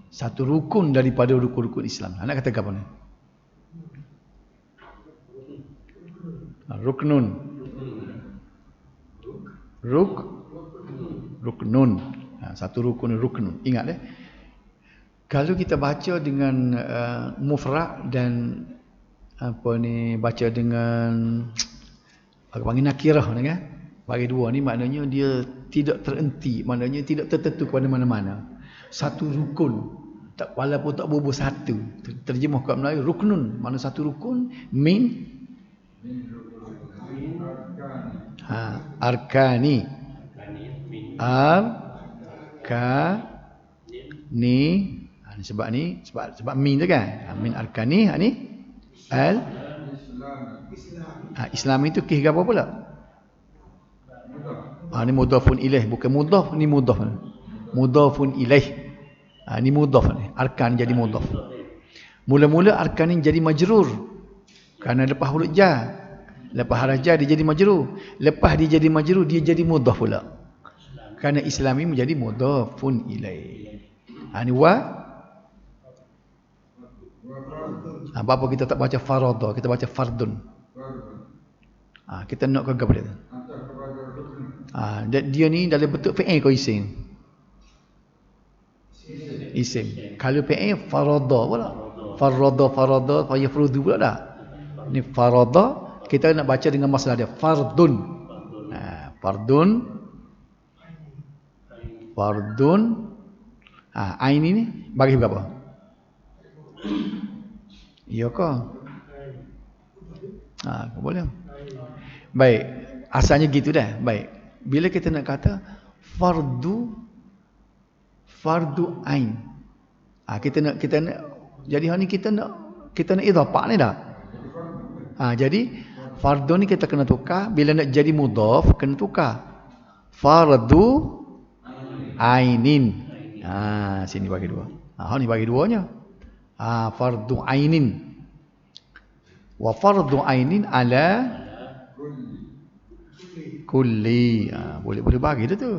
Satu rukun daripada rukun-rukun Islam. Nak kata apa ni? Ruknun. Ruknun. Satu rukun ruknun. Ingat kalau kita baca dengan mufrad dan baca dengan panggil nakirah ni kan. Bagi dua ni maknanya dia tidak terhenti, maknanya tidak tertentu kepada mana-mana. Satu rukun, walaupun tak berubah satu. Terjemah kat Melayu ruknun, mana satu rukun min arkani. Sebab min tu kan. Min arkani ni Islam itu kih apa pula? Ni mudhafun ilaih, bukan mudhaf, ni mudhaf. Mudhafun ilaih. Ni mudhaf ni. Arkan jadi mudhaf. Mula-mula arkan ni jadi majrur. Kerana lepas huruf jar. Lepas haraf jar dia jadi majrur. Lepas dia jadi majrur dia jadi mudhaf pula. Kerana Islami menjadi mudhafun ilaih. Ni wa. Apa kita tak baca faradha, kita baca fardun. Kita nak ke apa dia? Dia ni dalam bentuk fi'il ke isim? Isim. Kalau fi'il faradha pula. Faradha, yafrudu pula dah. Ni faradha kita nak baca dengan masalah dia fardun. Fardun. Ain ni bagi berapa? Ya ke? Boleh. Baik, asalnya gitu dah. Baik. Bila kita nak kata fardu ain. Kita nak jadi hari ni kita nak idhafah ni dah. Jadi fardu ni kita kena tukar, bila nak jadi mudhaf kena tukar. Fardu ainin. Sini bagi dua. Ni bagi duanya. Fardu ainin. Wa fardu ainin ala kulli. Boleh bagi dah tu.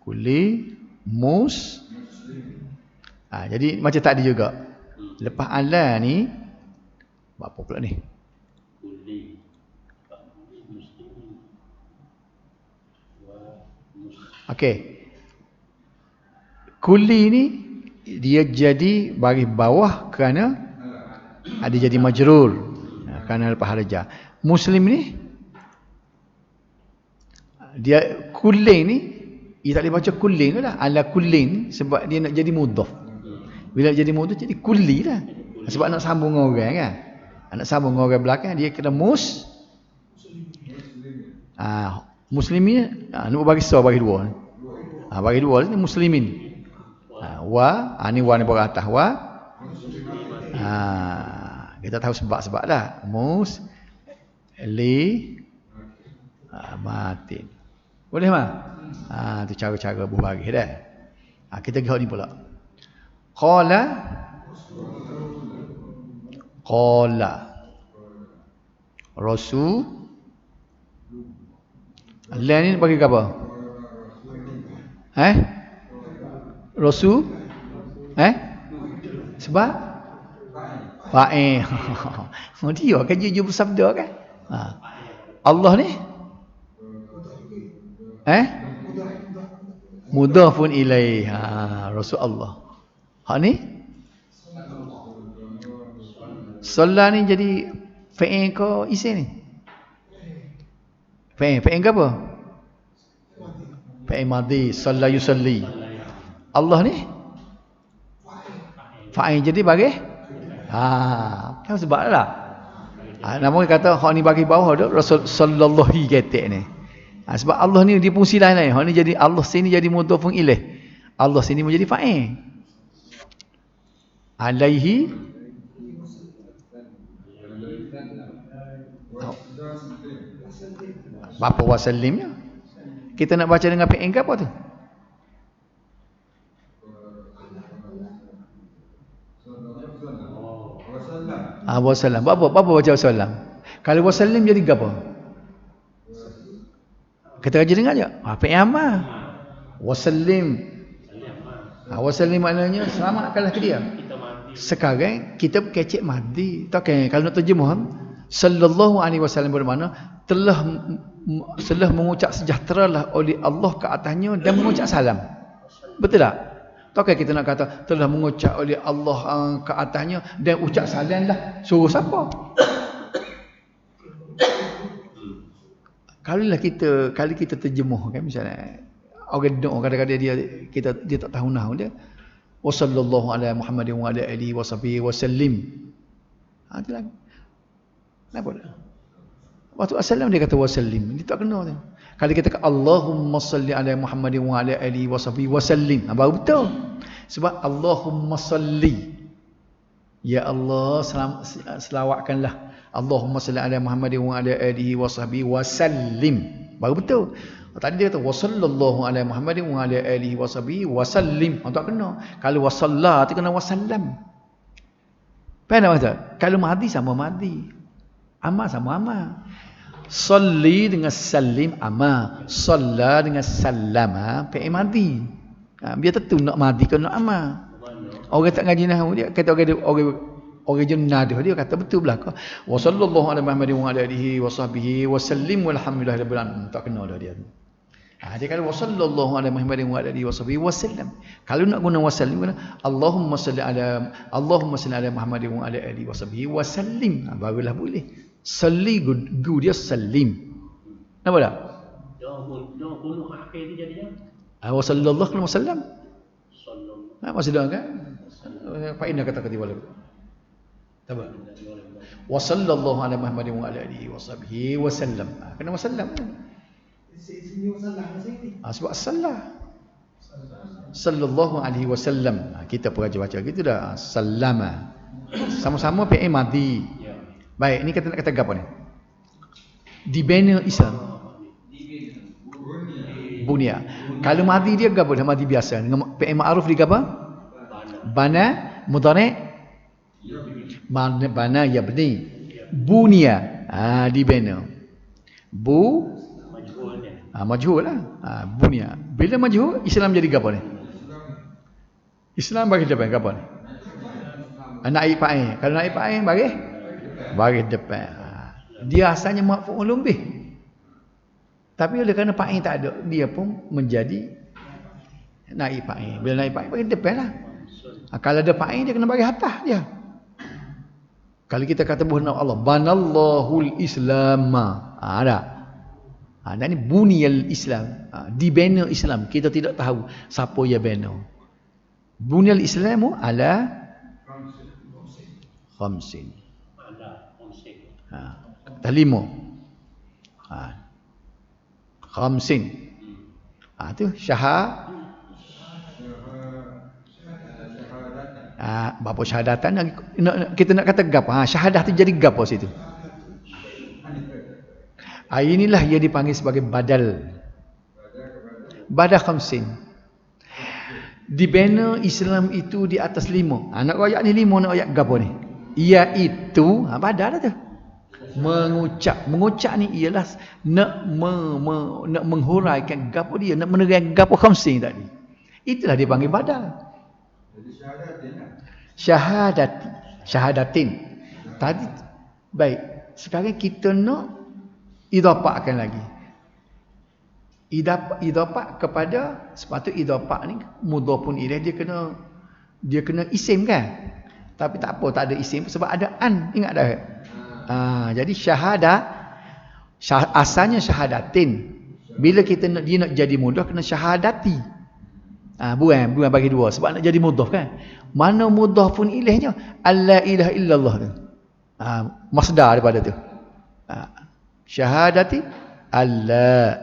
Kulli mus. Jadi macam tadi juga. Lepas ala ni apa pula ni? Kulli muslimin. Okey. Kulli ni dia jadi bagi bawah kerana ada jadi majrur. Kerana lepas haraja. Muslim ni dia kullin ni dia tak boleh baca kullin tu lah. Ala kullin sebab dia nak jadi mudhaf. Bila jadi mudhaf jadi kulli lah. Sebab nak sambung dengan orang kan. Nak sambung dengan orang belakang dia kena muslimin. Nak bagi bagi dua. Bagi dua ni muslimin. Ni wa ni bawah atas wa. Kita tahu sebab-sebab dah. Matin. Boleh mah? Tu cara-cara berbagi dah. Kita lihat ni pula. Qala Rasul. Allah ni bagi apa? Rasul? Sebab? Fa'il. Dia kan jujur bersabda kan? Allah ni? Mudhafun ilaih. Rasul Allah. Hak ni? Solat ni jadi fa'il ke isim ni? Fa'il ke apa? Fa'il madhi. Salla yusalli. Allah ni? Fa'il jadi bagi kan sebablah. Namun kata hak ni bagi bawah dah Rasul sallallahu ketek ni. Sebab Allah ni dia fungsi lain-lain. Hak ni jadi Allah sini jadi mudhafun ilaih. Allah sini menjadi fa'il. Alaihi apa wasallimnya? Kita nak baca dengan fi'il ke apa tu? Wasallam. Apa baca wasallam? Kalau wasallim jadi apa? Kita kaji dengar je. Fi'il amal. Wasallim. Wasallim maknanya selamatkanlah ke dia. Sekarang kita kecek madi. Takkan kalau nak terjemah sallallahu alaihi wasallam bermakna telah mengucap sejahteralah oleh Allah ke atasnya dan mengucap salam. Betul tak? Takkan kita nak kata telah mengucap oleh Allah ke atasnya dan ucap salam lah. Suruh siapa? Kalau kita terjemah kan misalnya orang doa kadang-kadang dia tak tahu nahu dia. Wa sallallahu ala Muhammadin wa ala alihi wa sahbihi wa sallim. Itu lagi. Kenapa dah? Waktu assalam dia kata wa sallim. Dia tak kena tu. Kalau kita kata Allahumma salli ala Muhammadin wa ala alihi wa sahbihi wa sallim. Baru betul. Sebab Allahumma salli. Ya Allah selawatkanlah. Allahumma salli ala Muhammadin wa ala alihi wa sahbihi wa sallim. Baru betul. Tadi dia kata wa sallallahu ala Muhammadin wa ala alihi wa sahbihi wa sallim. Tak kena. Kalau wa salla tu kena wa sallam. Faham tak? Kalau madi sama madi. Amal sama amal. Salli dengan salim amal. Salla dengan sallama fi'il madi. Biar tentu nak madi ke nak amal. Orang tak ngaji nahwu dia kata orang jannah dia kata betul belaka. Wa sallallahu ala Muhammadin wa ala alihi wa sahbihi wa sallim walhamdulillahi rabbil alamin. Tak kena dah dia. Dia kata wa sallallahu ala Muhammadin wa ala alihi wa sahbihi wa sallam. Kalau nak guna wa sallim guna Allahumma salli ala Muhammadin wa ala alihi wa sahbihi wa sallim. Barulah boleh. Salli gu dia sallim. Nampak tak? Jangan bunuh akhir tu jadinya. Wa sallallahu alaihi wasallam. Masih dah kan? Pak Ina kata kata wala. Tahu. Wa sallallahu ala Muhammadin wa ala alihi wa sahbihi wa sallam. Kena wa sallam. Sebab sallah. Sallallahu alaihi wasallam. Kita pun baca gitu dah. Sallama. Sama-sama fi'il madhi. Baik, ni kita nak kata apa ni? Dibina Islam. Bunia. Kalau madhi dia apa? Dah madhi biasa. Dengan fi'il ma'ruf dia apa? Bana mudhari' bana yabni. Bunia. Dibina. Majhul lah. Bunia. Bila majhul, Islam jadi apa ni? Islam bagi depan apa ni? Naib fa'il. Kalau naib fa'il bagi depan. Dia asalnya maf'ul bih. Tapi oleh kerana fa'il tak ada, dia pun menjadi naib fa'il. Bila naib fa'il bagi depan lah. Kalau ada fa'il dia kena bagi atas dia. Kalau kita kata bukan Allah, banallahul Islam. Ada. Dan ini buniyal Islam. Dibina Islam. Kita tidak tahu siapa yang bina. Buniyal Islamu ala khamsin. Kata 5. Khamsin. Itu berapa syahadatan kita nak kata gap. Syahadah tu jadi gap situ. Inilah ia dipanggil sebagai badal. Badal khamsin. Dibina Islam itu di atas 5. Nak ayat ni 5, nak ayat gapo ni? Iaitu badal tu. Mengucap ni ialah nak menghuraikan gapo dia, nak menerang gapo khamsin tadi. Itulah dipanggil badal. Syahadatin. Tadi baik. Sekarang kita nak idhafahkan lagi. Idhafah kepada sepatut idhafah ni mudhafun ilaih dia kena isim kan? Tapi tak apa, tak ada isim sebab ada an, ingat dah. Jadi asalnya syahadatin. Bila kita dia nak jadi mudah kena syahadati. Buang bagi dua sebab nak jadi mudhaf kan. Mana mudhaf pun ilahnya alla ilaha illallah tu. Masdar daripada tu. Syahadati alla.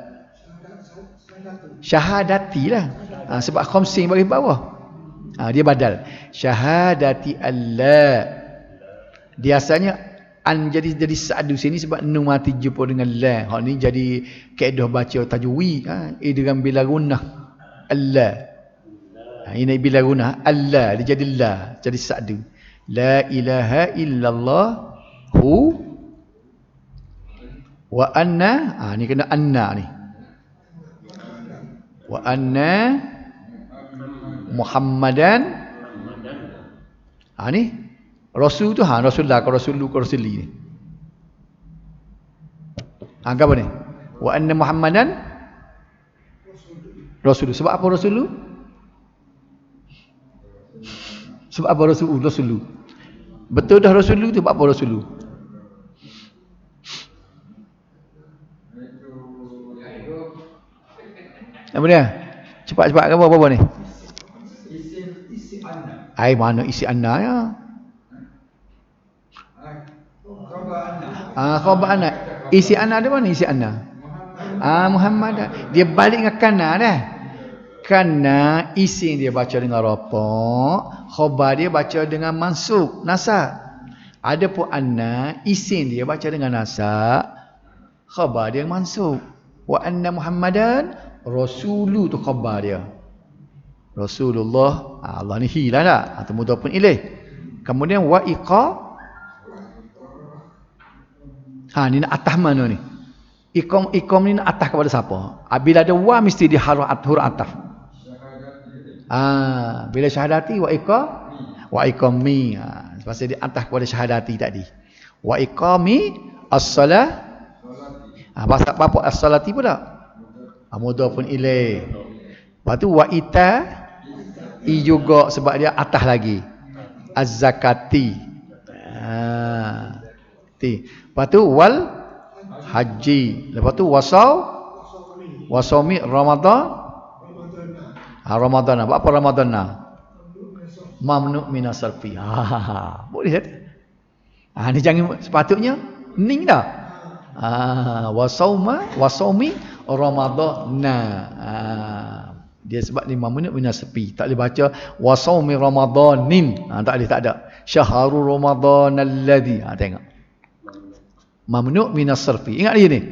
Syahadati lah. Sebab khamsin bagi bawah. Dia badal. Syahadati alla. Biasanya jadi sa'du sini sebab nun mati jumpa dengan la. Hak ni jadi kaedah baca tajwid. Idgham bila gunnah. Alla. Ini bila guna Allah dia jadi la, jadi sa'du. La ilaha illallah hu wa anna, ni kena anna ni. Wa anna Muhammadan, ni Rasul tu Rasulullah ke Rasuli ni. Apa ni? Wa anna Muhammadan Rasul. Sebab apa Rasul? Sebab apa Rasul? Betul dah Rasul tu, sebab apa Rasul? Apa dia? Cepat-cepat ke apa ni? Isi anna. Mana isi anna ya? Khabar anna. Isi anna ada mana isi anna? Muhammad. Dia balik dengan kana dah. Kana isim dia baca dengan rafa', khabar dia baca dengan mansub, nasab. Adapun anna isim dia baca dengan nasab, khabar dia mansub. Wa anna Muhammadan rasulu tu khabar dia. Rasulullah, Allah ni hilah tak? Atau mudhaf pun ilaih. Kemudian wa iqa. Ni nak atas mana ni? Iqam ni nak atas kepada siapa? Bila ada wa mesti dia huruf atas. Bila syahadati wa iqami. Pasal dia atas kepada syahadati tadi. Wa iqami as-salah. Pasal apa as-salati pula? Mudhaf pun ilaih. Lepas tu wa ita juga sebab dia atas lagi. Az-zakati. Lepas tu wal haji. Lepas tu wasawmi Ramadan. Ramadan. Apa Ramadan? Mamnu' minas sarfi. Boleh tak? Ni jangan sepatutnya ning dah. Wasawmi Ramadan. Dia sebab ni mamnu' minas sarfi. Tak boleh baca wasawmi Ramadanin. Tak ada. Syahrul Ramadan alladhi. Tengok. Mamnu' minas sarfi. Ingat dia ni.